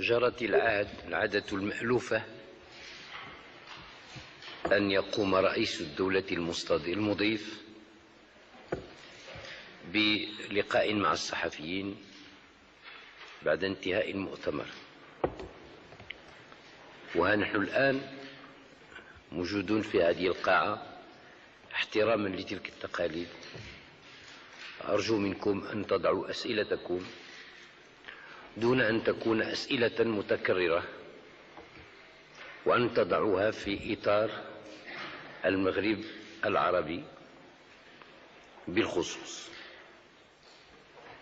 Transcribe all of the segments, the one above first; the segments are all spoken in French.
جرت العادة المألوفة أن يقوم رئيس الدولة المضيف بلقاء مع الصحفيين بعد انتهاء المؤتمر، وها نحن الآن موجودون في هذه القاعة احتراما لتلك التقاليد. أرجو منكم أن تضعوا أسئلتكم دون أن تكون أسئلة متكررة، وأن تضعوها في إطار المغرب العربي بالخصوص.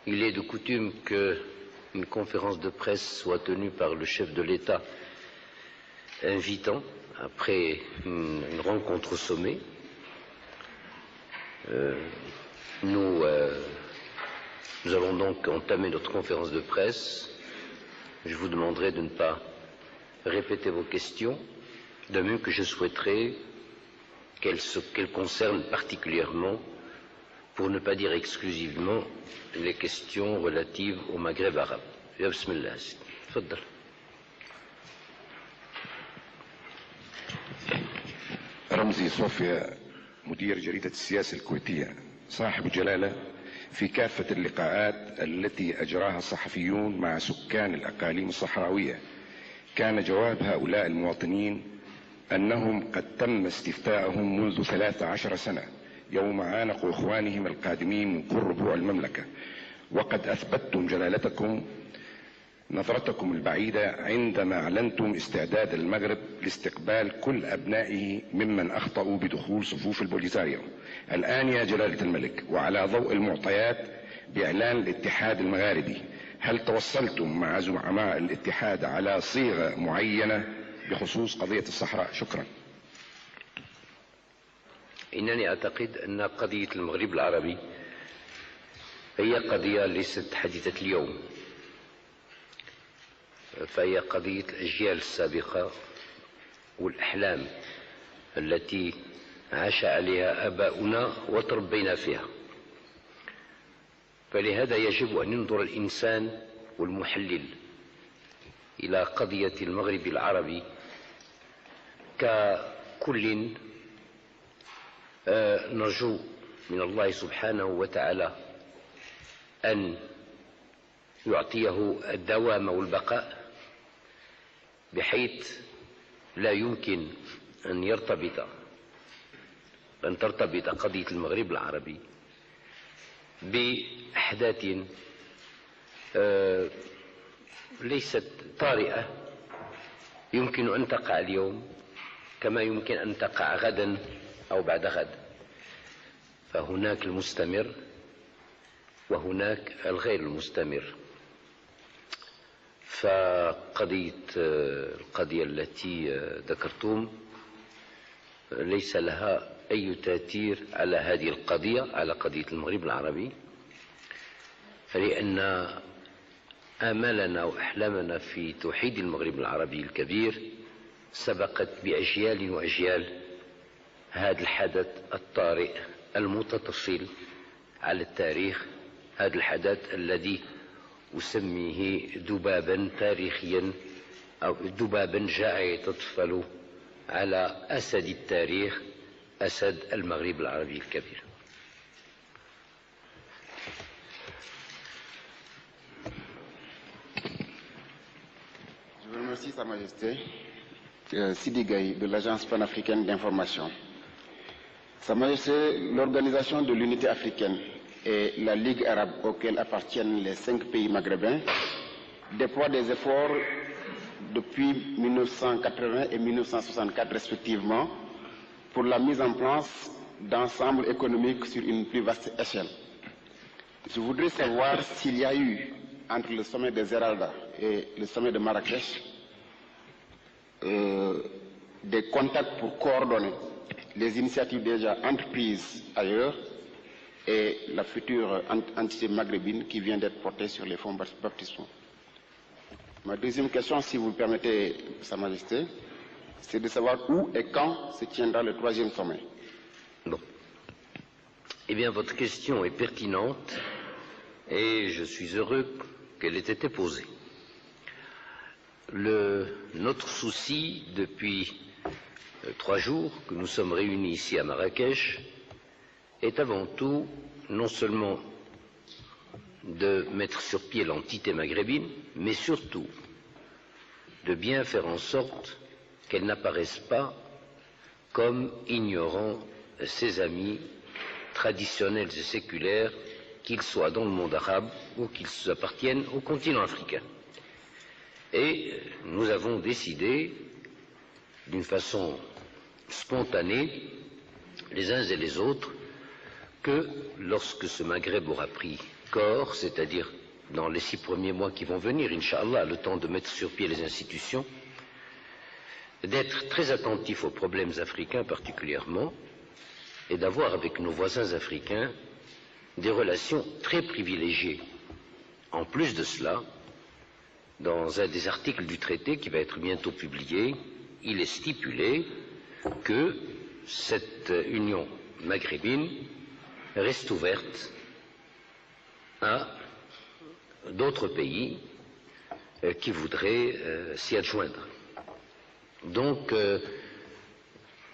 Il est de coutume qu'une conférence de presse soit tenue par le chef de l'État invitant après une rencontre au sommet. Nous allons donc entamer notre conférence de presse. Je vous demanderai de ne pas répéter vos questions, de même que je souhaiterais qu'elles concernent particulièrement, pour ne pas dire exclusivement, les questions relatives au Maghreb arabe. Bismillah. Tfaddal. رمزي صوفيا، مدير جريدة السياسة الكويتية، صاحب جلالة، في كافة اللقاءات التي أجراها الصحفيون مع سكان الأقاليم الصحراوية كان جواب هؤلاء المواطنين أنهم قد تم استفتاءهم منذ 13 سنة يوم عانقوا إخوانهم القادمين من كل ربوع المملكة، وقد أثبتتم جلالتكم نظرتكم البعيدة عندما أعلنتم استعداد المغرب لاستقبال كل أبنائه ممن أخطأوا بدخول صفوف البوليساريو. الآن يا جلالة الملك، وعلى ضوء المعطيات بإعلان الاتحاد المغاربي، هل توصلتم مع زعماء الاتحاد على صيغة معينة بخصوص قضية الصحراء؟ شكرا. إنني أعتقد أن قضية المغرب العربي هي قضية ليست حديثة اليوم، فهي قضية الأجيال السابقة والأحلام التي عاش عليها آباؤنا وتربينا فيها. فلهذا يجب أن ينظر الإنسان والمحلل إلى قضية المغرب العربي ككل نرجو من الله سبحانه وتعالى أن يعطيه الدوام والبقاء، بحيث لا يمكن أن ترتبط قضية المغرب العربي بأحداث ليست طارئة يمكن أن تقع اليوم كما يمكن أن تقع غدا أو بعد غد. فهناك المستمر وهناك الغير المستمر. القضية التي ذكرتم ليس لها أي تأثير على هذه القضية، على قضية المغرب العربي، لأن آمالنا وأحلامنا في توحيد المغرب العربي الكبير سبقت بأجيال وأجيال هذا الحدث الطارئ المتطفل على التاريخ، هذا الحدث الذي أسميه ذبابا تاريخيا أو ذبابا جاء يتطفل على أسد التاريخ، أسد المغرب العربي الكبير. Je vous remercie, Sa Majesté. Sidi Gaye de l'Agence panafricaine d'information. Sa Majesté, l'Organisation de l'Unité africaine et la Ligue arabe auxquelles appartiennent les 5 pays maghrébins déploient des efforts depuis 1980 et 1964 respectivement pour la mise en place d'ensembles économiques sur une plus vaste échelle. Je voudrais savoir s'il y a eu entre le sommet des Zeralda et le sommet de Marrakech des contacts pour coordonner les initiatives déjà entreprises ailleurs et la future entité maghrébine qui vient d'être portée sur les fonds baptismaux. Ma deuxième question, si vous le permettez, Sa Majesté, c'est de savoir où et quand se tiendra le 3e sommet. Bon. Eh bien, votre question est pertinente et je suis heureux qu'elle ait été posée. Notre souci depuis 3 jours que nous sommes réunis ici à Marrakech est avant tout non seulement de mettre sur pied l'entité maghrébine, mais surtout de bien faire en sorte qu'elle n'apparaisse pas comme ignorant ses amis traditionnels et séculaires, qu'ils soient dans le monde arabe ou qu'ils appartiennent au continent africain. Et nous avons décidé, d'une façon spontanée, les uns et les autres, que lorsque ce Maghreb aura pris corps, c'est-à-dire dans les 6 premiers mois qui vont venir, Inch'Allah, le temps de mettre sur pied les institutions, d'être très attentif aux problèmes africains particulièrement, et d'avoir avec nos voisins africains des relations très privilégiées. En plus de cela, dans un des articles du traité qui va être bientôt publié, il est stipulé que cette union maghrébine reste ouverte à d'autres pays qui voudraient s'y adjoindre. Donc,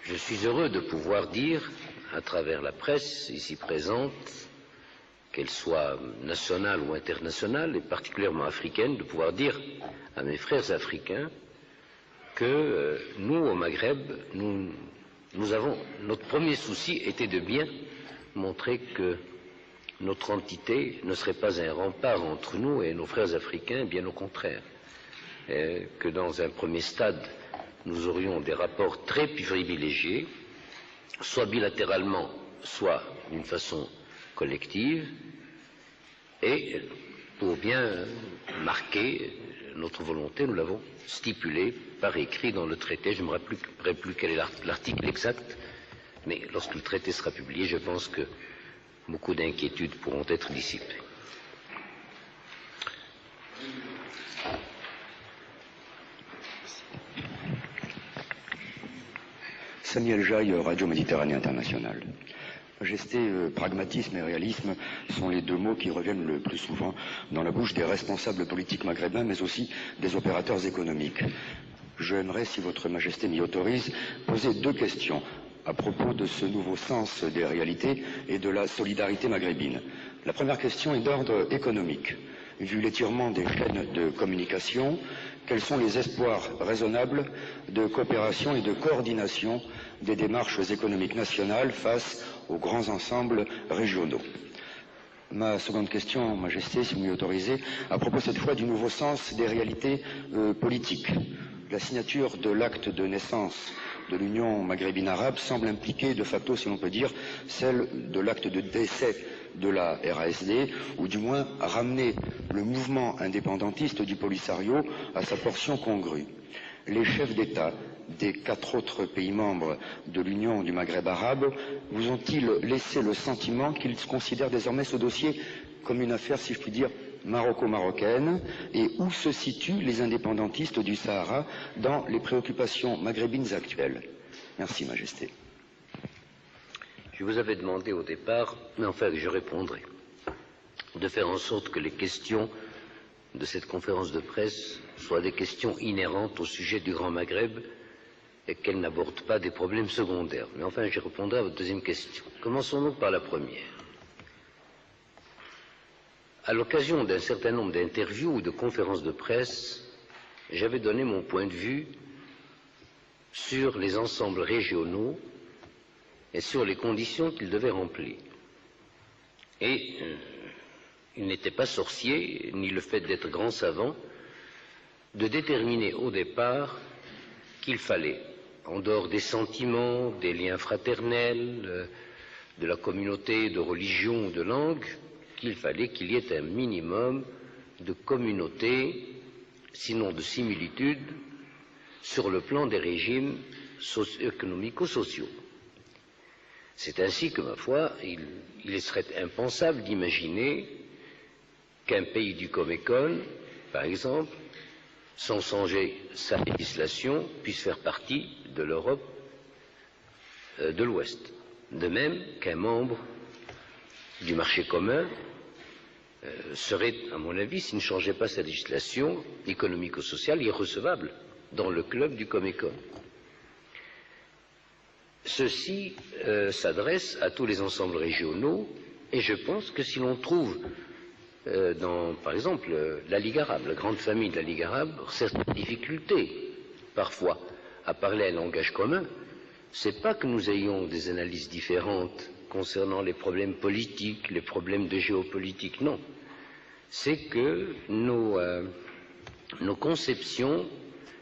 je suis heureux de pouvoir dire, à travers la presse ici présente, qu'elle soit nationale ou internationale, et particulièrement africaine, de pouvoir dire à mes frères africains que nous, au Maghreb, notre premier souci était de bien montrer que notre entité ne serait pas un rempart entre nous et nos frères africains, bien au contraire, et que dans un premier stade, nous aurions des rapports très privilégiés, soit bilatéralement, soit d'une façon collective, et pour bien marquer notre volonté, nous l'avons stipulé par écrit dans le traité. Je ne me rappelle plus quel est l'article exact, mais lorsque le traité sera publié, je pense que beaucoup d'inquiétudes pourront être dissipées. Samuel Jaille, Radio Méditerranée Internationale. Majesté, pragmatisme et réalisme sont les 2 mots qui reviennent le plus souvent dans la bouche des responsables politiques maghrébins, mais aussi des opérateurs économiques. J'aimerais, si votre Majesté m'y autorise, poser 2 questions à propos de ce nouveau sens des réalités et de la solidarité maghrébine. La première question est d'ordre économique. Vu l'étirement des chaînes de communication, quels sont les espoirs raisonnables de coopération et de coordination des démarches économiques nationales face aux grands ensembles régionaux? Ma seconde question, Majesté, si vous m'y autorisez, à propos cette fois du nouveau sens des réalités politiques. La signature de l'acte de naissance de l'Union maghrébine arabe semble impliquer de facto, si l'on peut dire, celle de l'acte de décès de la RASD, ou du moins ramener le mouvement indépendantiste du Polisario à sa portion congrue. Les chefs d'État des 4 autres pays membres de l'Union du Maghreb arabe vous ont-ils laissé le sentiment qu'ils considèrent désormais ce dossier comme une affaire, si je puis dire, maroco-marocaine, et où se situent les indépendantistes du Sahara dans les préoccupations maghrébines actuelles? Merci, Majesté. Je vous avais demandé au départ, mais enfin je répondrai, de faire en sorte que les questions de cette conférence de presse soient des questions inhérentes au sujet du Grand Maghreb et qu'elles n'abordent pas des problèmes secondaires. Mais enfin, je répondrai à votre deuxième question. Commençons donc par la première. À l'occasion d'un certain nombre d'interviews ou de conférences de presse, j'avais donné mon point de vue sur les ensembles régionaux et sur les conditions qu'ils devaient remplir. Et il n'était pas sorcier, ni le fait d'être grand savant, de déterminer au départ qu'il fallait, en dehors des sentiments, des liens fraternels, de la communauté, de religion ou de langue, qu'il fallait qu'il y ait un minimum de communauté, sinon de similitude, sur le plan des régimes économico-sociaux. C'est ainsi que, ma foi, il serait impensable d'imaginer qu'un pays du Comecon, par exemple, sans changer sa législation, puisse faire partie de l'Europe de l'Ouest. De même qu'un membre du marché commun serait, à mon avis, s'il ne changeait pas sa législation économico-sociale, irrecevable dans le club du Comecon. Ceci s'adresse à tous les ensembles régionaux et je pense que si l'on trouve par exemple, la Ligue arabe, la grande famille de la Ligue arabe, certaines difficultés, parfois, à parler un langage commun, c'est pas que nous ayons des analyses différentes concernant les problèmes politiques, les problèmes de géopolitique, non. C'est que nos conceptions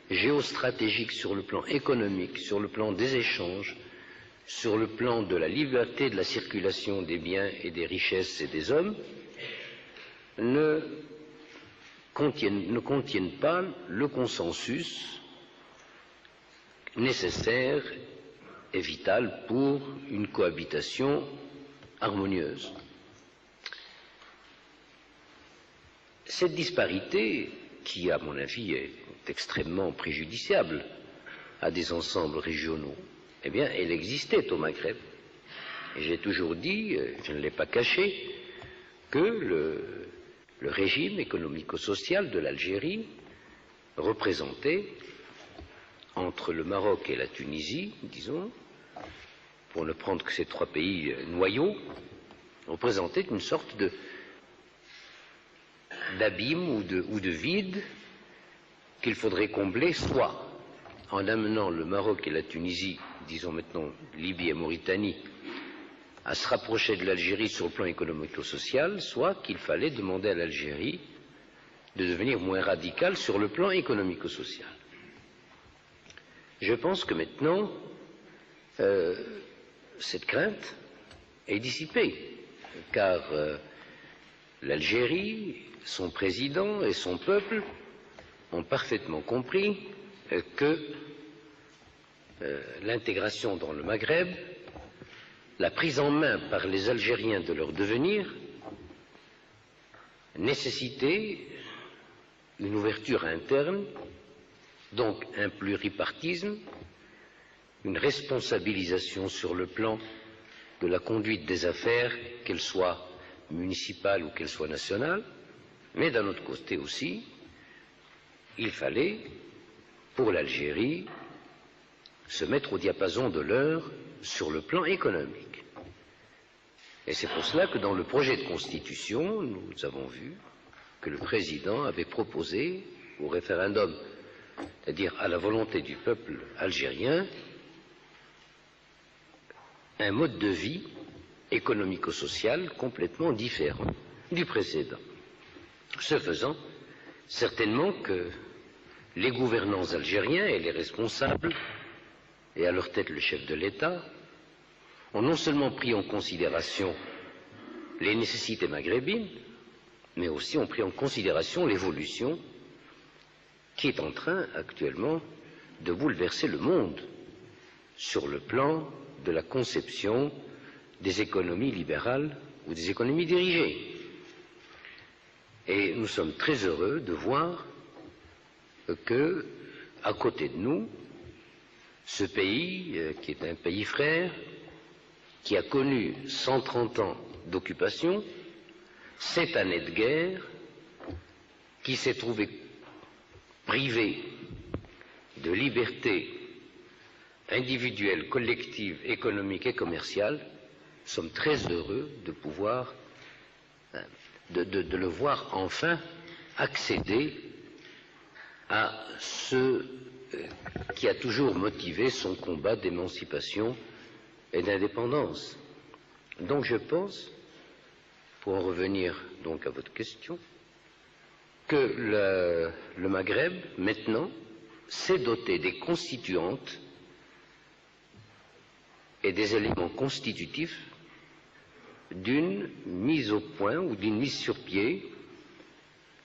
géostratégiques sur le plan économique, sur le plan des échanges, sur le plan de la liberté de la circulation des biens et des richesses et des hommes, ne contiennent pas le consensus nécessaire et vital pour une cohabitation harmonieuse. Cette disparité, qui à mon avis est extrêmement préjudiciable à des ensembles régionaux, eh bien, elle existait au Maghreb. Et j'ai toujours dit, je ne l'ai pas caché, que le régime économico-social de l'Algérie représentait, entre le Maroc et la Tunisie, disons, pour ne prendre que ces trois pays noyaux, représentait une sorte d'abîme ou de vide qu'il faudrait combler, soit en amenant le Maroc et la Tunisie, disons maintenant Libye et Mauritanie, à se rapprocher de l'Algérie sur le plan économico-social, soit qu'il fallait demander à l'Algérie de devenir moins radicale sur le plan économico-social. Je pense que maintenant, cette crainte est dissipée, car l'Algérie, son président et son peuple ont parfaitement compris que l'intégration dans le Maghreb, la prise en main par les Algériens de leur devenir, nécessitait une ouverture interne, donc un pluripartisme, une responsabilisation sur le plan de la conduite des affaires, qu'elles soient municipales ou qu'elles soient nationales, mais d'un autre côté aussi, il fallait, pour l'Algérie, se mettre au diapason de l'heure sur le plan économique. Et c'est pour cela que dans le projet de constitution, nous avons vu que le président avait proposé au référendum, c'est-à-dire à la volonté du peuple algérien, un mode de vie économico-social complètement différent du précédent. Ce faisant, certainement que les gouvernants algériens et les responsables, et à leur tête le chef de l'État, ont non seulement pris en considération les nécessités maghrébines, mais aussi ont pris en considération l'évolution qui est en train actuellement de bouleverser le monde sur le plan de la conception des économies libérales ou des économies dirigées. Et nous sommes très heureux de voir que, à côté de nous, ce pays, qui est un pays frère, qui a connu 130 ans d'occupation, 7 années de guerre, qui s'est trouvé privé de liberté individuelle, collective, économique et commerciale, nous sommes très heureux de pouvoir, de le voir enfin accéder à ce qui a toujours motivé son combat d'émancipation et d'indépendance. Donc je pense, pour en revenir donc à votre question, que le Maghreb, maintenant, s'est doté des constituantes et des éléments constitutifs d'une mise au point ou d'une mise sur pied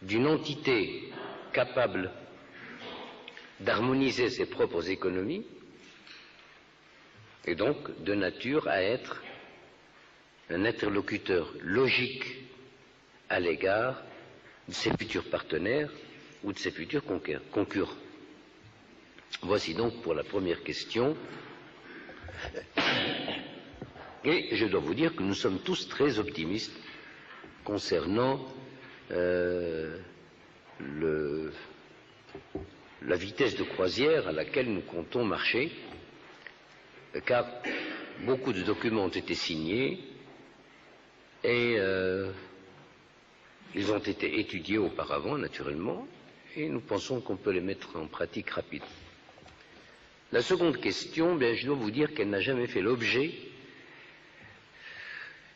d'une entité capable d'harmoniser ses propres économies et donc de nature à être un interlocuteur logique à l'égard de ses futurs partenaires ou de ses futurs concurrents. Voici donc pour la première question. Et je dois vous dire que nous sommes tous très optimistes concernant la vitesse de croisière à laquelle nous comptons marcher, car beaucoup de documents ont été signés et ils ont été étudiés auparavant, naturellement, et nous pensons qu'on peut les mettre en pratique rapidement. La seconde question, bien, je dois vous dire qu'elle n'a jamais fait l'objet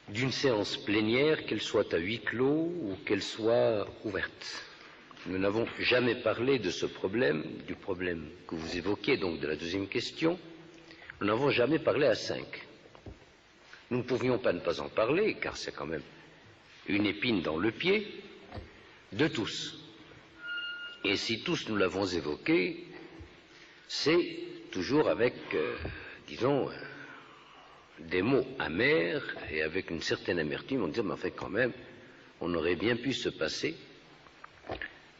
d'une séance plénière, qu'elle soit à huis clos ou qu'elle soit ouverte. Nous n'avons jamais parlé de ce problème, du problème que vous évoquez, donc de la deuxième question. Nous n'avons jamais parlé à 5. Nous ne pouvions pas ne pas en parler, car c'est quand même une épine dans le pied de tous. Et si tous nous l'avons évoqué, c'est toujours avec, disons, des mots amers et avec une certaine amertume. On dit, mais enfin quand même, on aurait bien pu se passer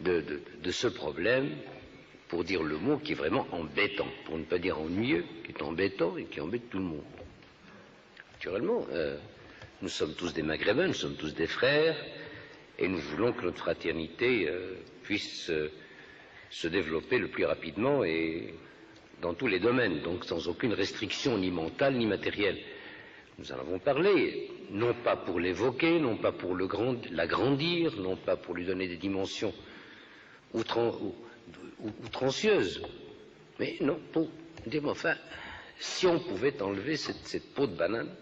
de ce problème, pour dire le mot qui est vraiment embêtant, pour ne pas dire ennuyeux, qui est embêtant et qui embête tout le monde. Naturellement, nous sommes tous des Maghrébins, nous sommes tous des frères, et nous voulons que notre fraternité puisse se développer le plus rapidement et dans tous les domaines, donc sans aucune restriction ni mentale ni matérielle. Nous en avons parlé, non pas pour l'évoquer, non pas pour l'agrandir, non pas pour lui donner des dimensions outrancieuses, mais non, pour dire, enfin, si on pouvait enlever cette peau de banane.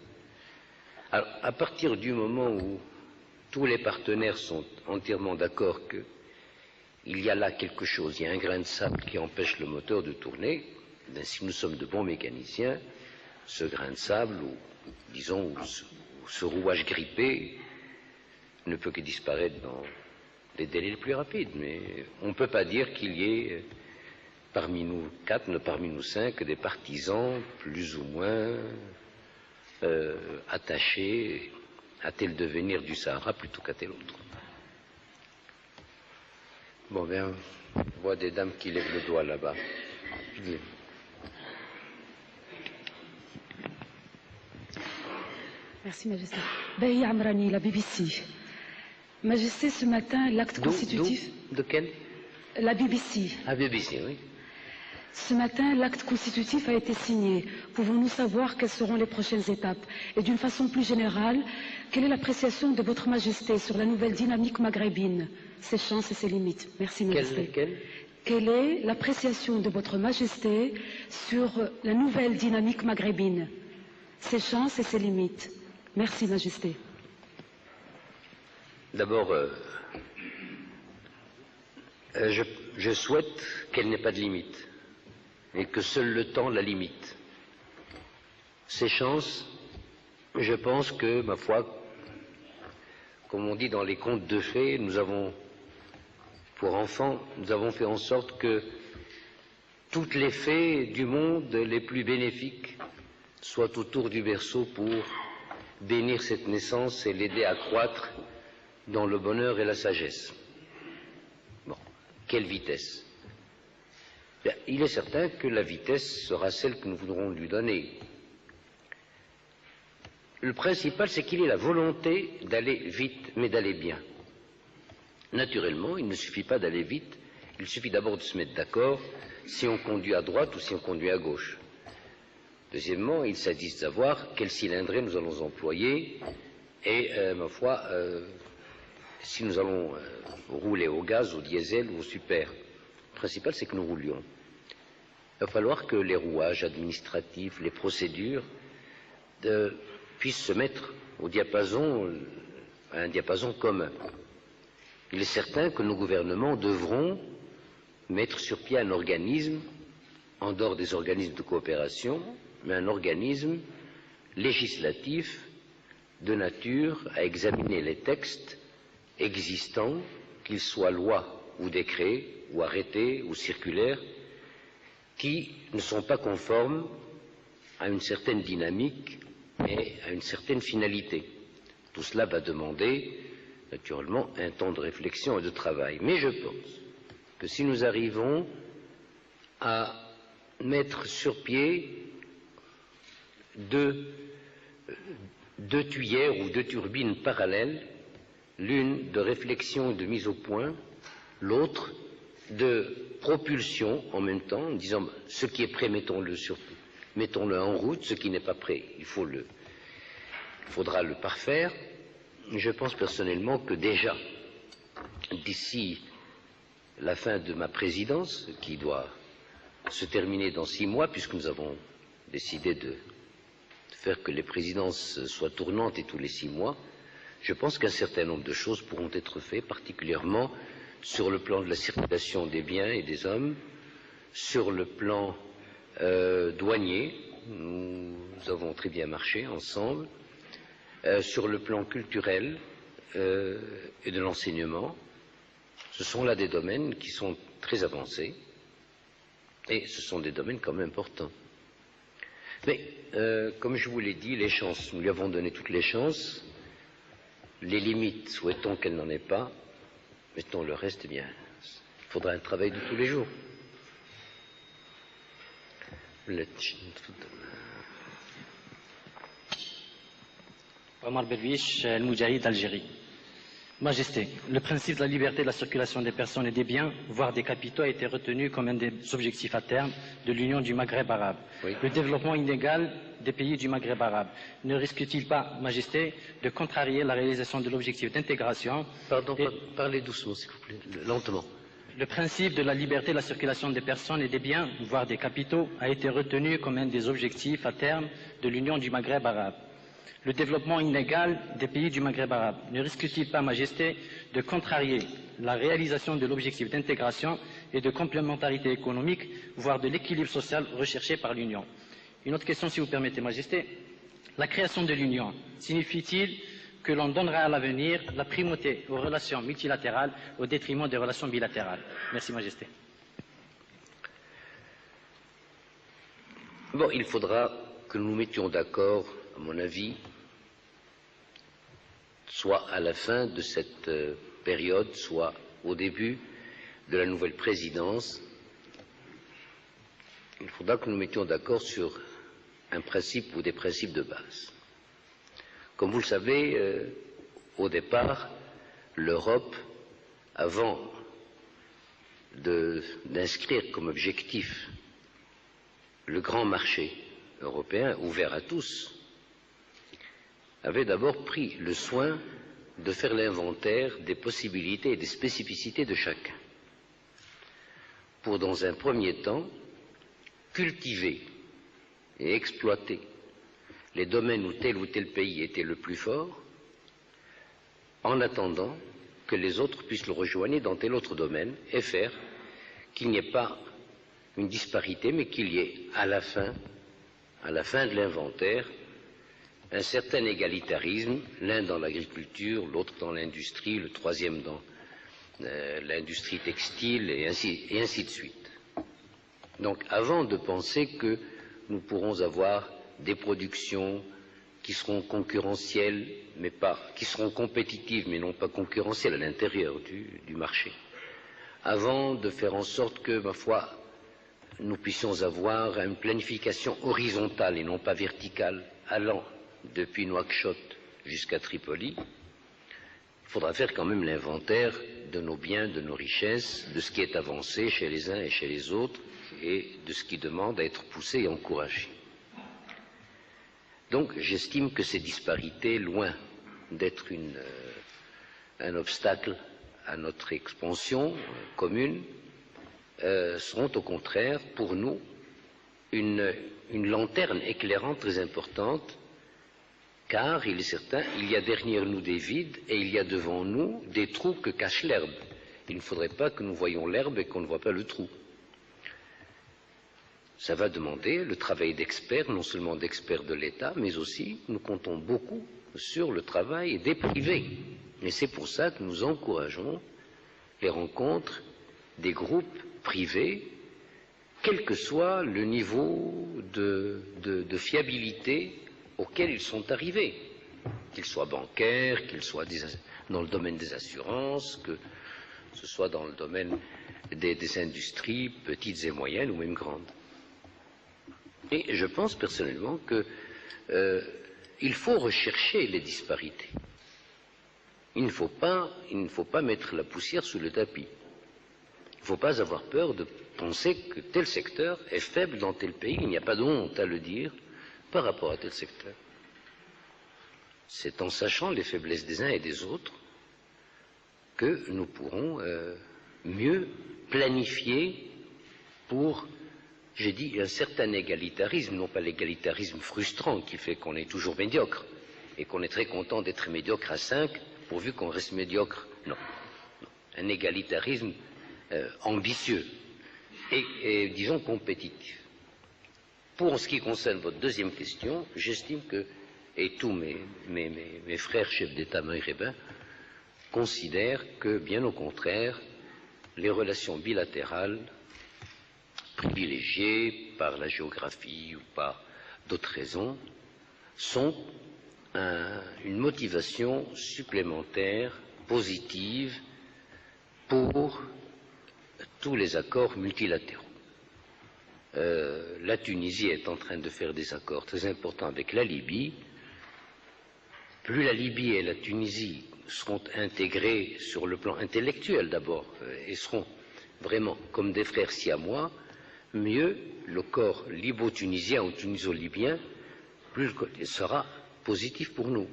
Alors, à partir du moment où tous les partenaires sont entièrement d'accord qu'il y a là quelque chose, il y a un grain de sable qui empêche le moteur de tourner, bien, si nous sommes de bons mécaniciens, ce grain de sable, ou disons, ce rouage grippé, ne peut que disparaître dans les délais les plus rapides. Mais on ne peut pas dire qu'il y ait parmi nous 4, parmi nous 5, des partisans plus ou moins attachés à tel devenir du Sahara plutôt qu'à tel autre. Bon, bien, je vois des dames qui lèvent le doigt là-bas. Merci, Majesté. Bahi Amrani, la BBC. Majesté, ce matin, l'acte constitutif... De quel? La BBC. La BBC, oui. Ce matin, l'acte constitutif a été signé. Pouvons-nous savoir quelles seront les prochaines étapes? Et d'une façon plus générale, quelle est l'appréciation de votre Majesté sur la nouvelle dynamique maghrébine, ses chances et ses limites? Merci, Majesté. Quelle est l'appréciation de votre Majesté sur la nouvelle dynamique maghrébine, ses chances et ses limites? Merci, Majesté. D'abord, je souhaite qu'elle n'ait pas de limite et que seul le temps la limite. Ces chances, je pense que, ma foi, comme on dit dans les contes de fées, nous avons, pour enfants, nous avons fait en sorte que toutes les fées du monde les plus bénéfiques soient autour du berceau pour bénir cette naissance et l'aider à croître dans le bonheur et la sagesse. Bon, quelle vitesse? Bien, il est certain que la vitesse sera celle que nous voudrons lui donner. Le principal, c'est qu'il ait la volonté d'aller vite, mais d'aller bien. Naturellement, il ne suffit pas d'aller vite, il suffit d'abord de se mettre d'accord si on conduit à droite ou si on conduit à gauche. Deuxièmement, il s'agit de savoir quel cylindrée nous allons employer et, ma foi, si nous allons rouler au gaz, au diesel ou au super. Le principal, c'est que nous roulions. Il va falloir que les rouages administratifs, les procédures puissent se mettre au diapason, à un diapason commun. Il est certain que nos gouvernements devront mettre sur pied un organisme, en dehors des organismes de coopération, mais un organisme législatif de nature à examiner les textes existants, qu'ils soient lois ou décrets, ou arrêtés ou circulaires, qui ne sont pas conformes à une certaine dynamique et à une certaine finalité. Tout cela va demander, naturellement, un temps de réflexion et de travail. Mais je pense que si nous arrivons à mettre sur pied deux tuyères ou deux turbines parallèles, l'une de réflexion et de mise au point, l'autre de propulsion en même temps, en disant ce qui est prêt, mettons-le en route, ce qui n'est pas prêt, il faudra le parfaire. Je pense personnellement que déjà, d'ici la fin de ma présidence, qui doit se terminer dans 6 mois, puisque nous avons décidé de faire que les présidences soient tournantes et tous les 6 mois, je pense qu'un certain nombre de choses pourront être faites, particulièrement sur le plan de la circulation des biens et des hommes, sur le plan douanier, nous avons très bien marché ensemble, sur le plan culturel et de l'enseignement. Ce sont là des domaines qui sont très avancés et ce sont des domaines quand même importants. Mais, comme je vous l'ai dit, les chances, nous lui avons donné toutes les chances. Les limites, souhaitons qu'elle n'en ait pas. Mettons le reste, eh bien, il faudra un travail de tous les jours. Omar Berbiche, El Moudjahid d'Algérie. Majesté, le principe de la liberté de la circulation des personnes et des biens, voire des capitaux, a été retenu comme un des objectifs à terme de l'Union du Maghreb arabe. Oui. Le développement inégal des pays du Maghreb arabe ne risque-t-il pas, Majesté, de contrarier la réalisation de l'objectif d'intégration? Pardon, parlez doucement, s'il vous plaît, lentement. Le principe de la liberté de la circulation des personnes et des biens, voire des capitaux, a été retenu comme un des objectifs à terme de l'Union du Maghreb arabe. Le développement inégal des pays du Maghreb arabe ne risque-t-il pas, Majesté, de contrarier la réalisation de l'objectif d'intégration et de complémentarité économique, voire de l'équilibre social recherché par l'Union? Une autre question, si vous permettez, Majesté. La création de l'Union signifie-t-il que l'on donnera à l'avenir la primauté aux relations multilatérales au détriment des relations bilatérales? Merci, Majesté. Bon, il faudra que nous nous mettions d'accord, à mon avis, soit à la fin de cette période, soit au début de la nouvelle présidence. Il faudra que nous nous mettions d'accord sur un principe ou des principes de base. Comme vous le savez, au départ, l'Europe, avant d'inscrire comme objectif le grand marché européen ouvert à tous, avait d'abord pris le soin de faire l'inventaire des possibilités et des spécificités de chacun, pour dans un premier temps cultiver et exploiter les domaines où tel pays était le plus fort, en attendant que les autres puissent le rejoindre dans tel autre domaine et faire qu'il n'y ait pas une disparité, mais qu'il y ait à la fin de l'inventaire, un certain égalitarisme, l'un dans l'agriculture, l'autre dans l'industrie, le troisième dans l'industrie textile, et ainsi de suite. Donc, avant de penser que nous pourrons avoir des productions qui seront concurrentielles, qui seront compétitives, mais non pas concurrentielles à l'intérieur du marché, avant de faire en sorte que, ma foi, nous puissions avoir une planification horizontale et non pas verticale, allant depuis Nouakchott jusqu'à Tripoli, il faudra faire quand même l'inventaire de nos biens, de nos richesses, de ce qui est avancé chez les uns et chez les autres, et de ce qui demande à être poussé et encouragé. Donc j'estime que ces disparités, loin d'être un obstacle à notre expansion commune, seront au contraire pour nous une lanterne éclairante très importante, car il est certain, il y a derrière nous des vides et il y a devant nous des trous que cache l'herbe. Il ne faudrait pas que nous voyions l'herbe et qu'on ne voit pas le trou. Ça va demander le travail d'experts, non seulement d'experts de l'État, mais aussi, nous comptons beaucoup sur le travail des privés. Et c'est pour ça que nous encourageons les rencontres des groupes privés, quel que soit le niveau de fiabilité auquel ils sont arrivés, qu'ils soient bancaires, qu'ils soient dans le domaine des assurances, que ce soit dans le domaine des industries petites et moyennes ou même grandes. Et je pense personnellement qu'il faut rechercher les disparités. il ne faut pas mettre la poussière sous le tapis. Il ne faut pas avoir peur de penser que tel secteur est faible dans tel pays. Il n'y a pas de honte à le dire par rapport à tel secteur. C'est en sachant les faiblesses des uns et des autres que nous pourrons mieux planifier pour, j'ai dit, un certain égalitarisme, non pas l'égalitarisme frustrant qui fait qu'on est toujours médiocre et qu'on est très content d'être médiocre à 5 pourvu qu'on reste médiocre. Non. Un égalitarisme ambitieux et disons compétitif. Pour ce qui concerne votre deuxième question, j'estime que, et tous mes frères chefs d'État maghrébins considèrent que, bien au contraire, les relations bilatérales, privilégiées par la géographie ou par d'autres raisons, sont une motivation supplémentaire, positive, pour tous les accords multilatéraux. La Tunisie est en train de faire des accords très importants avec la Libye. Plus la Libye et la Tunisie seront intégrés sur le plan intellectuel d'abord et seront vraiment comme des frères siamois, mieux le corps libo-tunisien ou tuniso-libyen plus il sera positif pour nous.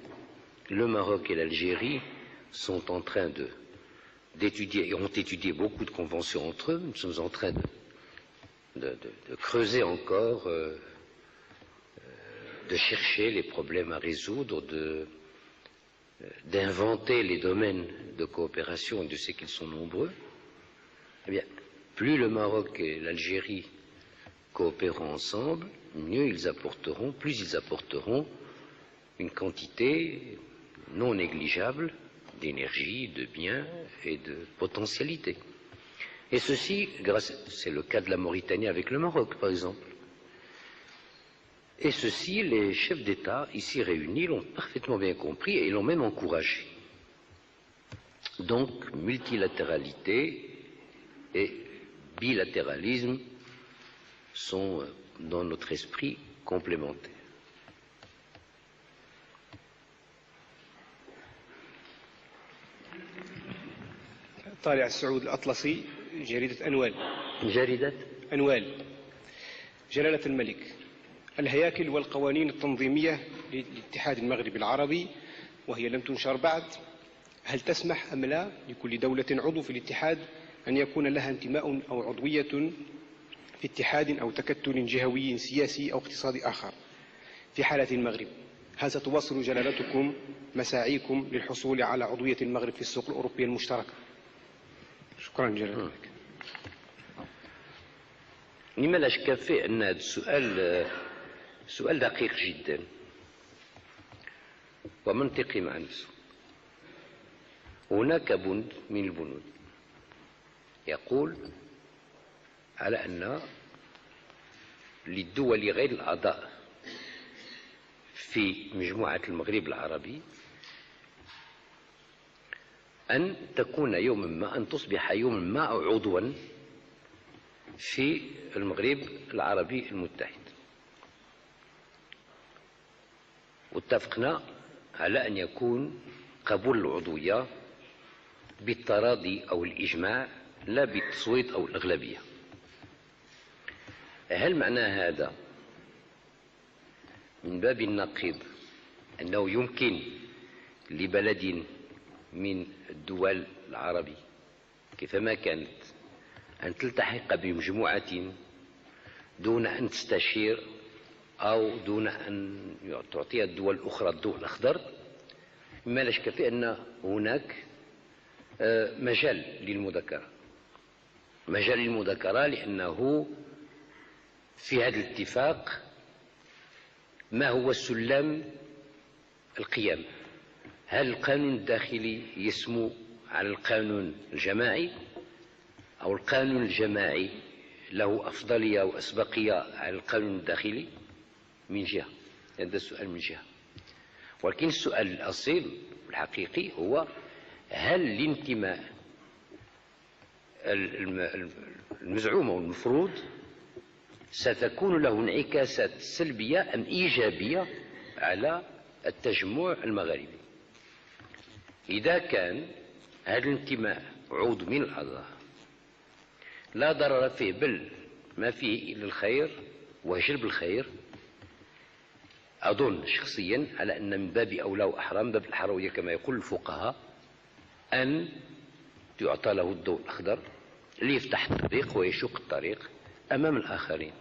Le Maroc et l'Algérie sont en train d'étudier et ont étudié beaucoup de conventions entre eux. Nous sommes en train de creuser encore, de chercher les problèmes à résoudre, d'inventer les domaines de coopération, Dieu sait qu'ils sont nombreux. Eh bien, plus le Maroc et l'Algérie coopéreront ensemble, plus ils apporteront une quantité non négligeable d'énergie, de biens et de potentialités. Et ceci, c'est le cas de la Mauritanie avec le Maroc, par exemple. Et ceci, les chefs d'État ici réunis l'ont parfaitement bien compris et l'ont même encouragé. Donc, multilatéralité et bilatéralisme sont, dans notre esprit, complémentaires. طالع السعود الأطلسي جريدة أنوال. جريدة أنوال. جلالة الملك، الهياكل والقوانين التنظيمية للاتحاد المغربي العربي وهي لم تنشر بعد، هل تسمح أم لا لكل دولة عضو في الاتحاد أن يكون لها انتماء أو عضوية في اتحاد أو تكتل جهوي سياسي أو اقتصادي آخر؟ في حالة المغرب، هل ستواصل جلالتكم مساعيكم للحصول على عضوية المغرب في السوق الأوروبية المشتركة؟ شكرا جلالتك. لما لا شك فيه أن هذا السؤال سؤال دقيق جدا ومنطقي مع نفسه. هناك بند من البنود يقول على أن للدول غير الأعضاء في مجموعة المغرب العربي أن تكون يوما ما، أن تصبح يوما ما عضوا في المغرب العربي المتحد. واتفقنا على أن يكون قبول العضوية بالتراضي أو الإجماع لا بالتصويت أو الأغلبية. هل معنى هذا من باب النقيض أنه يمكن لبلد من الدول العربي كيفما كانت أن تلتحق بمجموعة دون أن تستشير أو دون أن تعطيها الدول الأخرى الضوء الأخضر؟ مما لا شك فيه أن هناك مجال للمذاكرة لأنه في هذا الاتفاق ما هو سلم القيم؟ هل القانون الداخلي يسمو على القانون الجماعي أو القانون الجماعي له أفضلية وأسبقية على القانون الداخلي؟ من جهة هذا السؤال من جهة، ولكن السؤال الأصيل الحقيقي هو هل الانتماء المزعوم أو المفروض ستكون له انعكاسات سلبية أم إيجابية على التجمع المغاربي؟ إذا كان هذا الانتماء عضو من الأعضاء لا ضرر فيه بل ما فيه إلا الخير وجلب الخير، أظن شخصيا على أن من باب أولى وأحرى، من باب الأحروية كما يقول الفقهاء، أن يعطى له الضوء الأخضر ليفتح الطريق ويشق الطريق أمام الآخرين،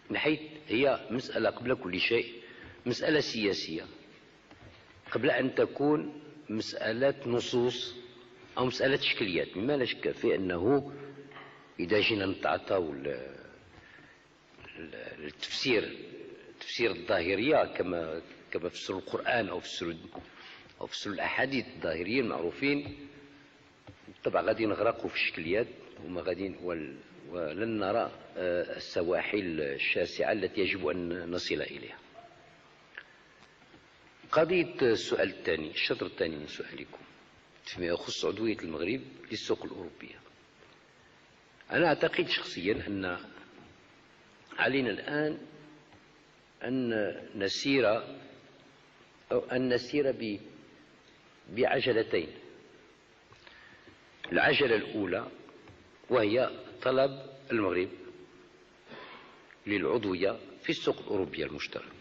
من حيث هي مسألة قبل كل شيء مسألة سياسية، قبل أن تكون مسألة نصوص أو مسألة إشكاليات. مما لا شك في أنه إذا جينا نتعاطوا تفسير الظاهرية كما فسروا القرآن أو فسروا الأحاديث الظاهرية المعروفين، طبعا غادي نغرقوا في الإشكاليات ولن نرى السواحل الشاسعة التي يجب أن نصل إليها. قضية السؤال الثاني، الشطر الثاني من سؤالكم فيما يخص عضوية المغرب للسوق الأوروبية، أنا أعتقد شخصيا أن علينا الآن أن نسير بعجلتين. العجلة الأولى وهي طلب المغرب للعضوية في السوق الأوروبية المشترك،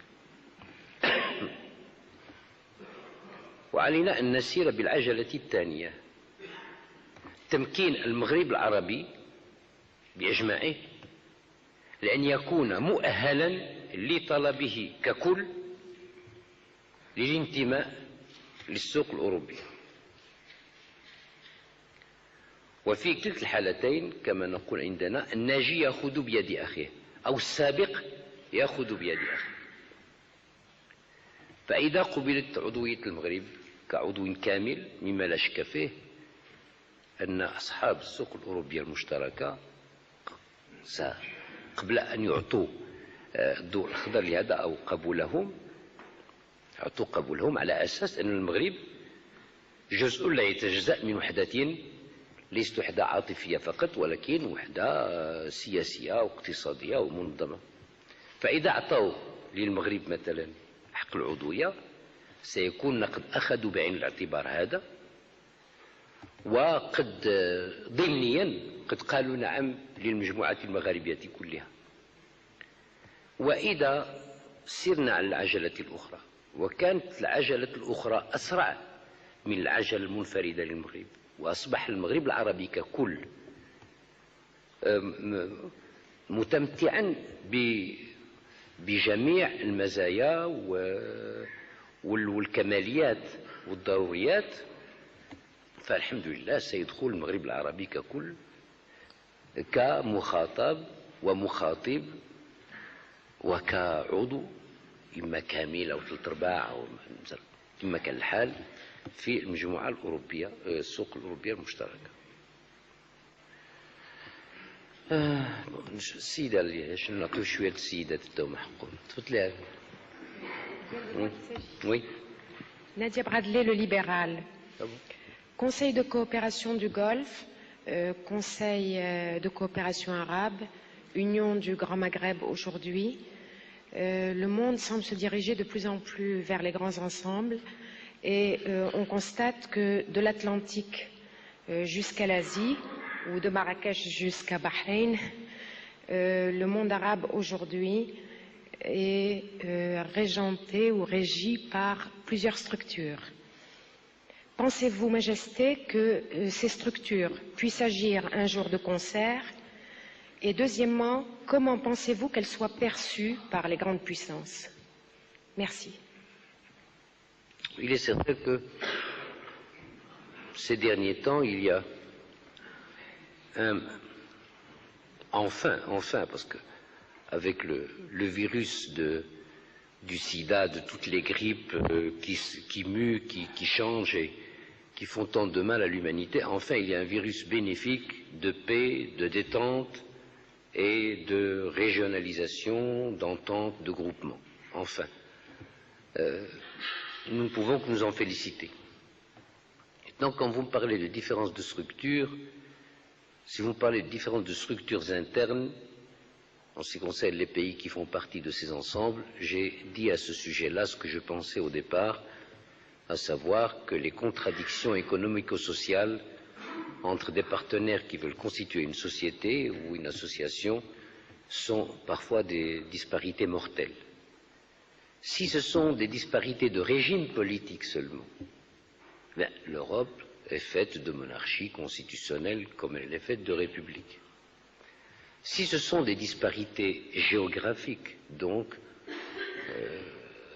وعلينا أن نسير بالعجلة الثانية، تمكين المغرب العربي بإجماعه لأن يكون مؤهلا لطلبه ككل للانتماء للسوق الأوروبي. وفي كلتا الحالتين كما نقول عندنا الناجي يأخذ بيد أخيه أو السابق يأخذ بيد أخيه. فإذا قبلت عضوية المغرب كعضو كامل مما لا شك فيه أن أصحاب السوق الأوروبية المشتركة قبل أن يعطوا الضوء الأخضر لهذا أو قبولهم يعطوا قبولهم على أساس أن المغرب جزء لا يتجزأ من وحدة ليست وحدة عاطفية فقط ولكن وحدة سياسية واقتصادية ومنظمة. فإذا أعطوا للمغرب مثلا حق العضوية سيكون قد أخذوا بعين الاعتبار هذا، وقد ضمنيا قد قالوا نعم للمجموعات المغاربية كلها. وإذا سرنا على العجلة الأخرى وكانت العجلة الأخرى أسرع من العجلة المنفردة للمغرب، وأصبح المغرب العربي ككل متمتعا بجميع المزايا والكماليات والضروريات، فالحمد لله سيدخل المغرب العربي ككل كمخاطب ومخاطب وكعضو إما كامل أو ثلاث أرباع أو كما كان الحال في المجموعة الأوروبية السوق الأوروبية المشتركة. السيدة اللي نعطيو شوية السيدات تداو حقهم. تفضلي. Oui. Nadia Bradley, le libéral. Conseil de coopération du Golfe, Conseil de coopération arabe, Union du Grand Maghreb aujourd'hui. Le monde semble se diriger de plus en plus vers les grands ensembles et on constate que de l'Atlantique jusqu'à l'Asie ou de Marrakech jusqu'à Bahreïn, le monde arabe aujourd'hui est régenté ou régi par plusieurs structures. Pensez-vous, Majesté, que ces structures puissent agir un jour de concert? Et deuxièmement, comment pensez-vous qu'elles soient perçues par les grandes puissances? Merci. Il est certain que ces derniers temps, il y a enfin, parce que avec le virus du sida, de toutes les grippes qui muent, qui changent et qui font tant de mal à l'humanité, enfin il y a un virus bénéfique de paix, de détente et de régionalisation, d'entente, de groupement. Enfin, nous ne pouvons que nous en féliciter. Maintenant, quand vous me parlez de différence de structure, si vous me parlez de différence de structures internes, en ce qui concerne les pays qui font partie de ces ensembles, j'ai dit à ce sujet-là ce que je pensais au départ, à savoir que les contradictions économico-sociales entre des partenaires qui veulent constituer une société ou une association sont parfois des disparités mortelles. Si ce sont des disparités de régime politique seulement, l'Europe est faite de monarchies constitutionnelles comme elle est faite de républiques. Si ce sont des disparités géographiques, donc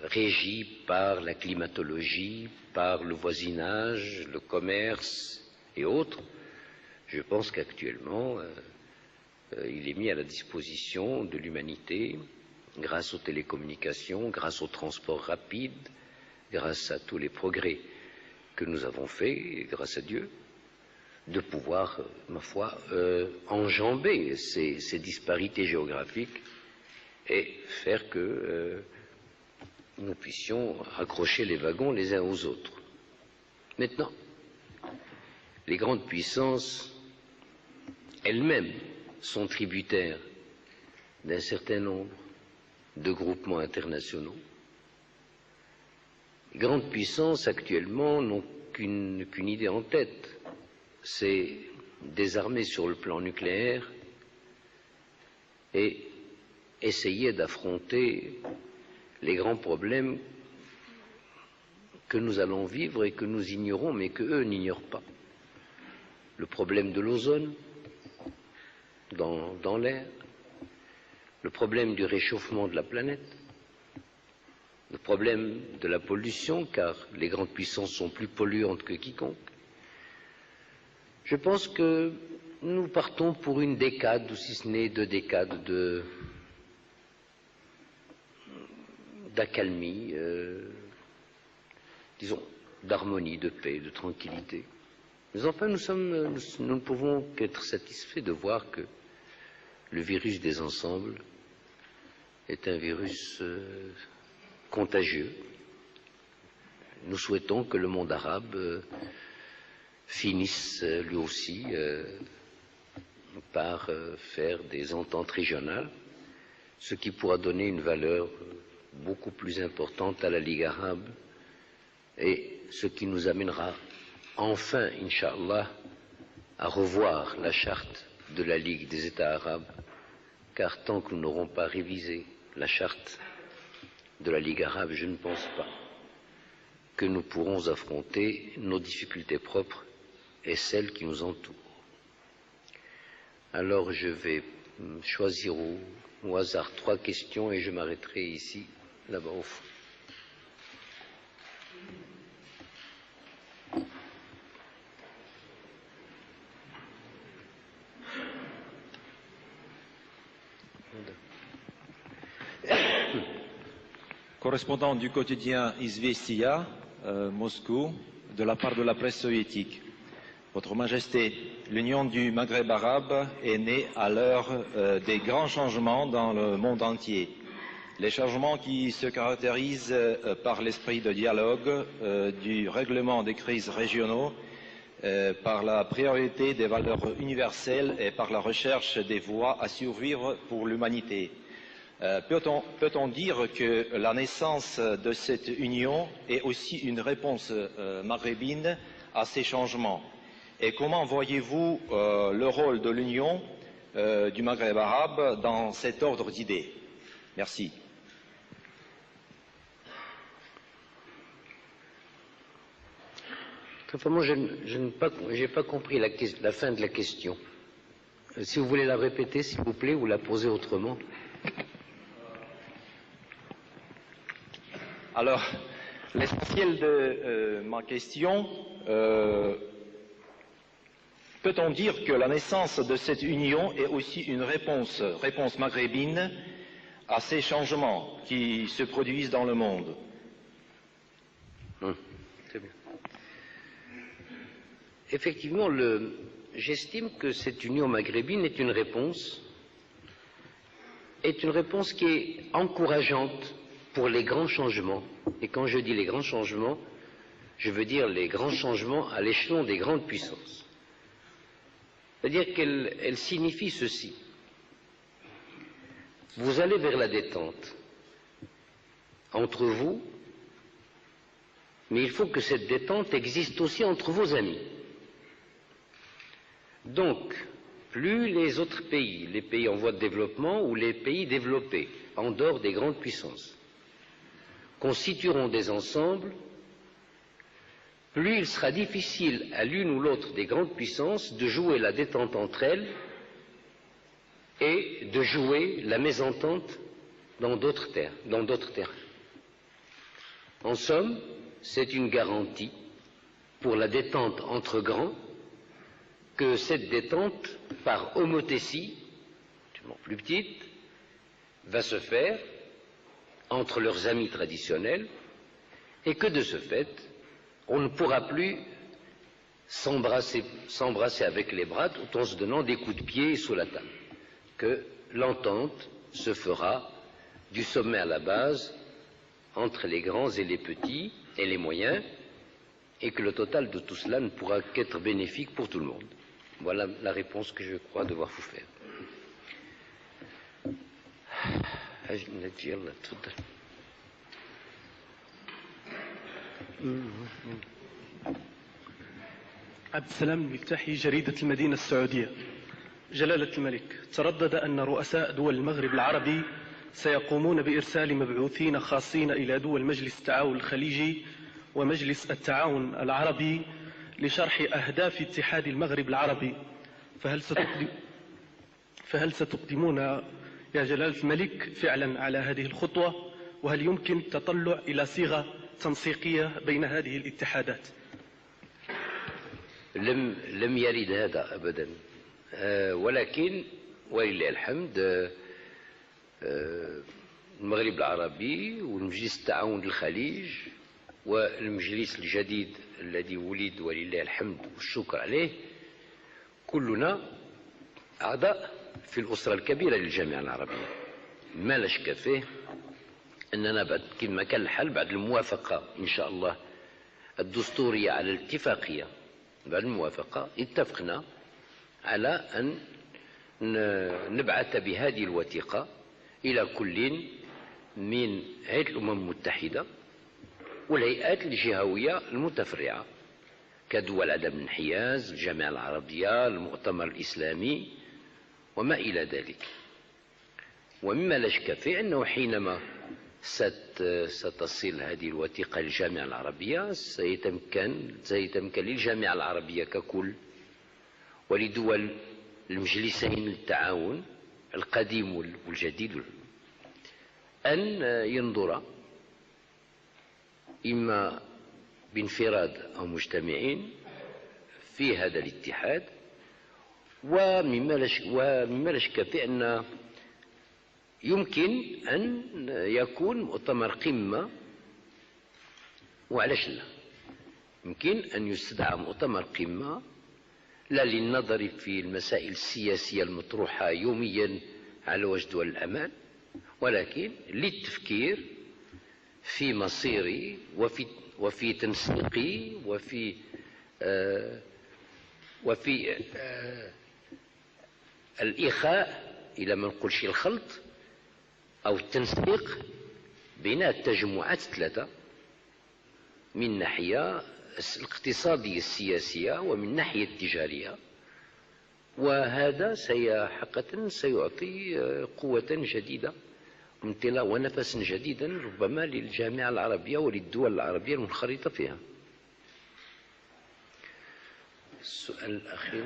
régies par la climatologie, par le voisinage, le commerce et autres, je pense qu'actuellement, il est mis à la disposition de l'humanité, grâce aux télécommunications, grâce au transport rapide, grâce à tous les progrès que nous avons faits, et grâce à Dieu, de pouvoir, ma foi, enjamber ces disparités géographiques et faire que nous puissions accrocher les wagons les uns aux autres. Maintenant, les grandes puissances elles-mêmes sont tributaires d'un certain nombre de groupements internationaux. Les grandes puissances actuellement n'ont qu'une idée en tête, c'est désarmer sur le plan nucléaire et essayer d'affronter les grands problèmes que nous allons vivre et que nous ignorons, mais que eux n'ignorent pas. Le problème de l'ozone dans l'air, le problème du réchauffement de la planète, le problème de la pollution, car les grandes puissances sont plus polluantes que quiconque. Je pense que nous partons pour une décade, ou si ce n'est 2 décades, d'accalmie, disons, d'harmonie, de paix, de tranquillité. Mais enfin, nous ne pouvons qu'être satisfaits de voir que le virus des ensembles est un virus contagieux. Nous souhaitons que le monde arabe finisse lui aussi par faire des ententes régionales, ce qui pourra donner une valeur beaucoup plus importante à la Ligue arabe et ce qui nous amènera enfin, Inch'Allah, à revoir la charte de la Ligue des États arabes, car tant que nous n'aurons pas révisé la charte de la Ligue arabe, je ne pense pas que nous pourrons affronter nos difficultés propres et celles qui nous entourent. Alors je vais choisir au hasard 3 questions et je m'arrêterai ici, là-bas au fond. Correspondant du quotidien Izvestia, Moscou, de la part de la presse soviétique. Votre Majesté, l'Union du Maghreb arabe est née à l'heure des grands changements dans le monde entier. Les changements qui se caractérisent par l'esprit de dialogue, du règlement des crises régionaux, par la priorité des valeurs universelles et par la recherche des voies à survivre pour l'humanité. Peut-on dire que la naissance de cette union est aussi une réponse maghrébine à ces changements? Et comment voyez-vous le rôle de l'Union du Maghreb arabe dans cet ordre d'idées? Merci. Enfin, moi, je n'ai pas compris la fin de la question. Si vous voulez la répéter, s'il vous plaît, ou la poser autrement. Alors, l'essentiel de ma question, peut-on dire que la naissance de cette union est aussi une réponse maghrébine à ces changements qui se produisent dans le monde? Très bien. Effectivement, j'estime que cette union maghrébine est une réponse qui est encourageante pour les grands changements. Et quand je dis les grands changements, je veux dire les grands changements à l'échelon des grandes puissances. C'est-à-dire qu'elle signifie ceci. Vous allez vers la détente entre vous Mais il faut que cette détente existe aussi entre vos amis. Donc, plus les autres pays, les pays en voie de développement ou les pays développés, en dehors des grandes puissances, constitueront des ensembles, plus il sera difficile à l'une ou l'autre des grandes puissances de jouer la détente entre elles et de jouer la mésentente dans d'autres terrains. En somme, c'est une garantie pour la détente entre grands que cette détente, par homothétie, plus petite, va se faire entre leurs amis traditionnels et que de ce fait, on ne pourra plus s'embrasser avec les bras tout en se donnant des coups de pied sous la table. Que l'entente se fera du sommet à la base entre les grands et les petits et les moyens, et que le total de tout cela ne pourra qu'être bénéfique pour tout le monde. Voilà la réponse que je crois devoir vous faire. عبد السلام المفتاحي جريدة المدينة السعودية. جلالة الملك، تردد أن رؤساء دول المغرب العربي سيقومون بإرسال مبعوثين خاصين إلى دول مجلس التعاون الخليجي ومجلس التعاون العربي لشرح أهداف اتحاد المغرب العربي، فهل ستقدمون يا جلالة الملك فعلا على هذه الخطوة؟ وهل يمكن التطلع إلى صيغة تنسيقية بين هذه الاتحادات؟ لم يرد هذا أبدا، ولكن ولله الحمد المغرب العربي والمجلس التعاون الخليج والمجلس الجديد الذي ولد ولله الحمد والشكر عليه، كلنا أعضاء في الأسرة الكبيرة للجامعة العربية. ما لا شك فيه أننا بعد كما كان الحال بعد الموافقة إن شاء الله الدستورية على الاتفاقية، بعد الموافقة اتفقنا على أن نبعث بهذه الوثيقة إلى كل من هيئة الأمم المتحدة والهيئات الجهوية المتفرعة كدول عدم الانحياز، الجامعة العربية، المؤتمر الإسلامي وما إلى ذلك. ومما لا شك فيه أنه حينما ستصل هذه الوثيقة للجامعة العربية سيتمكن للجامعة العربية ككل ولدول المجلسين للتعاون القديم والجديد أن ينظر إما بانفراد أو مجتمعين في هذا الاتحاد. ومما لا شك فيه أن يمكن أن يكون مؤتمر قمة، وعلاش لا، يمكن أن يستدعى مؤتمر قمة لا للنظر في المسائل السياسية المطروحة يوميا على وجه دول الأمان، ولكن للتفكير في مصيري وفي تنسيقي وفي الإخاء إلى ما نقولش الخلط أو التنسيق بين التجمعات الثلاثة من الناحية الاقتصادية السياسية ومن الناحية التجارية. وهذا حقيقة سيعطي قوة جديدة ونفسا جديدا ربما للجامعة العربية وللدول العربية المنخرطة فيها. السؤال الأخير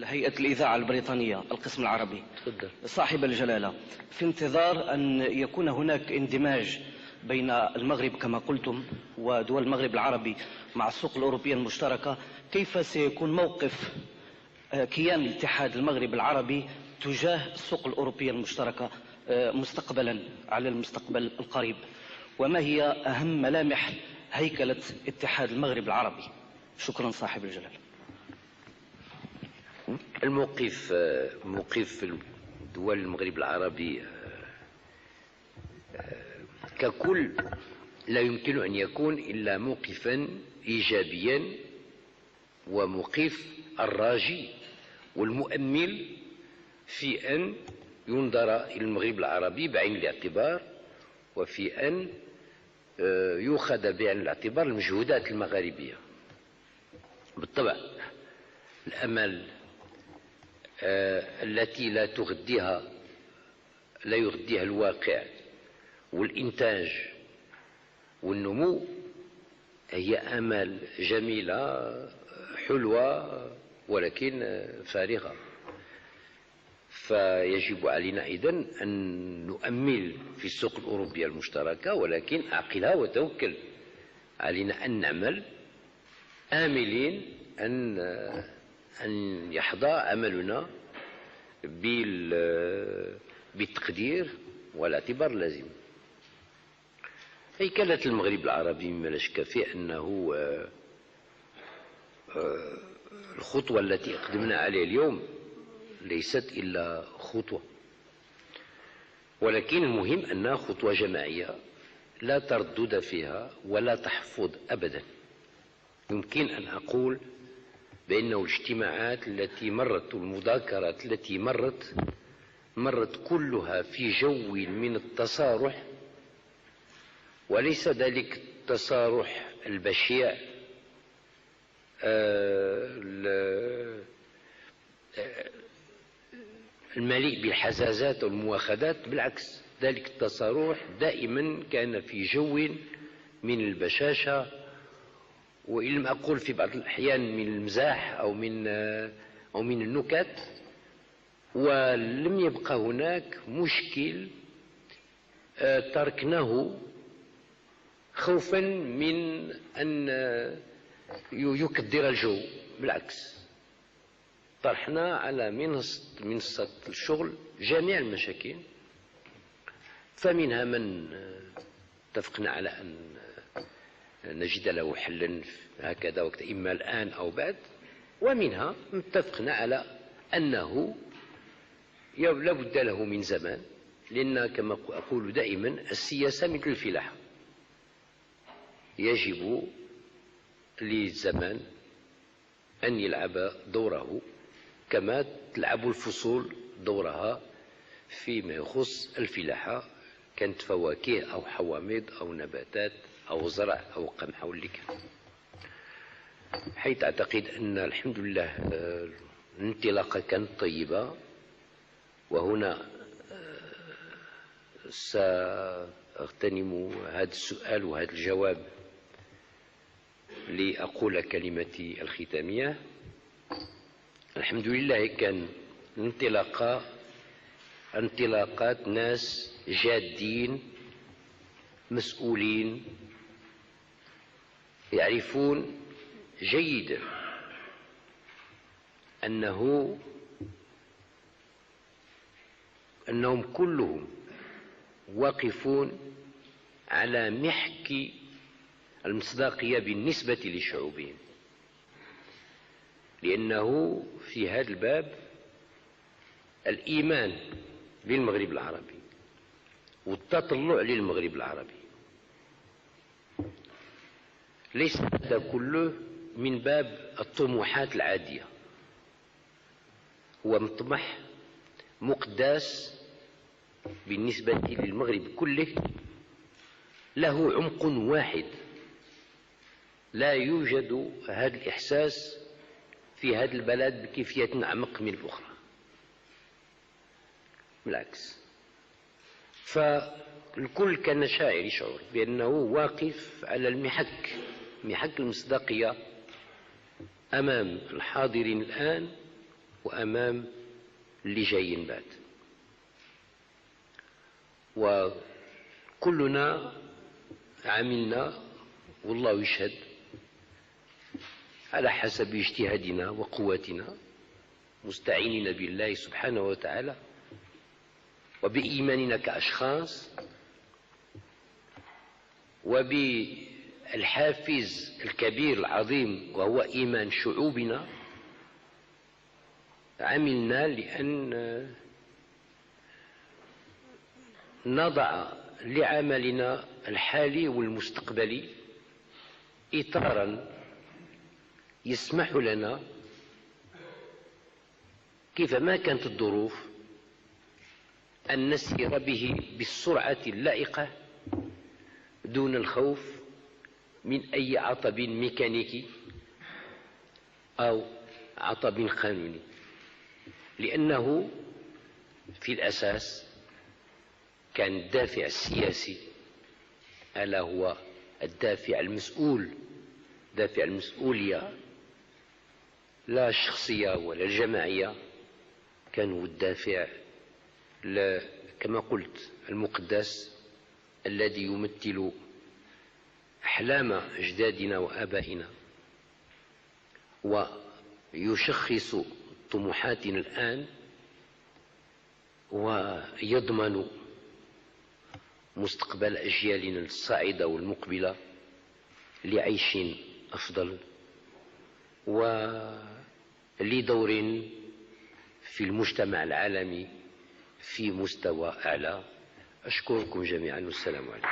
هيئة الإذاعة البريطانية القسم العربي. تفضل. صاحب الجلالة، في انتظار أن يكون هناك اندماج بين المغرب كما قلتم ودول المغرب العربي مع السوق الأوروبية المشتركة، كيف سيكون موقف كيان الاتحاد المغرب العربي تجاه السوق الأوروبية المشتركة مستقبلا على المستقبل القريب؟ وما هي أهم ملامح هيكلة اتحاد المغرب العربي؟ شكرا صاحب الجلالة. موقف دول المغرب العربي ككل لا يمكن أن يكون إلا موقفا إيجابيا وموقف الراجي والمؤمل في أن ينظر إلى المغرب العربي بعين الاعتبار وفي أن يؤخذ بعين الاعتبار المجهودات المغاربية. بالطبع الأمل التي لا يغذيها الواقع والإنتاج والنمو هي آمال جميلة حلوة ولكن فارغة. فيجب علينا إذن أن نؤمل في السوق الأوروبية المشتركة، ولكن أعقلها وتوكل. علينا أن نعمل آملين أن يحظى عملنا بالتقدير والاعتبار اللازم. هيكلة المغرب العربي مما لا شك فيه أنه الخطوة التي أقدمنا عليها اليوم ليست إلا خطوة، ولكن المهم أنها خطوة جماعية لا تردد فيها ولا تحفظ أبدا. يمكن أن أقول بأنه الاجتماعات التي مرت والمذاكرات التي مرت كلها في جو من التصارح، وليس ذلك التصارح البشع المليء بالحزازات والمواخذات. بالعكس، ذلك التصارح دائما كان في جو من البشاشة، وإن لم أقول في بعض الأحيان من المزاح أو من النكت. ولم يبقى هناك مشكل تركناه خوفا من أن يكدر الجو. بالعكس، طرحنا على منصة الشغل جميع المشاكل، فمنها من اتفقنا على أن نجد له حلا هكذا وكذا إما الآن أو بعد، ومنها اتفقنا على أنه لا بد له من زمان، لأن كما أقول دائما السياسة مثل الفلاحة، يجب للزمان أن يلعب دوره كما تلعب الفصول دورها فيما يخص الفلاحة، كانت فواكه أو حوامض أو نباتات أو زرع أو قمح أو اللي كان. حيث أعتقد أن الحمد لله الانطلاقة كانت طيبة. وهنا سأغتنم هذا السؤال وهذا الجواب لأقول كلمتي الختامية. الحمد لله كان انطلاقات ناس جادين مسؤولين يعرفون جيدا أنهم كلهم واقفون على محك المصداقية بالنسبة لشعوبهم، لأنه في هذا الباب الإيمان بالمغرب العربي والتطلع للمغرب العربي ليس هذا كله من باب الطموحات العادية، هو مطمح مقداس بالنسبة للمغرب كله، له عمق واحد. لا يوجد هذا الإحساس في هذا البلد بكيفية أعمق من الأخرى، بالعكس. فالكل كان شاعر يشعر بأنه واقف على محك المصداقية أمام الحاضرين الآن وأمام اللي جايين بعد. وكلنا عملنا والله يشهد على حسب اجتهادنا وقواتنا، مستعينين بالله سبحانه وتعالى وبإيماننا كأشخاص وبالحافز الكبير العظيم وهو إيمان شعوبنا. عملنا لأن نضع لعملنا الحالي والمستقبلي إطارا يسمح لنا كيفما كانت الظروف أن نسير به بالسرعة اللائقة دون الخوف من أي عطب ميكانيكي أو عطب قانوني، لأنه في الأساس كان الدافع السياسي ألا هو الدافع المسؤول، دافع المسؤولية لا الشخصية ولا الجماعية، كان هو الدافع كما قلت المقدس الذي يمثل أحلام أجدادنا وآبائنا ويشخص طموحاتنا الآن ويضمن مستقبل أجيالنا الصاعدة والمقبلة لعيش أفضل ولدور في المجتمع العالمي في مستوى أعلى. أشكركم جميعا والسلام عليكم.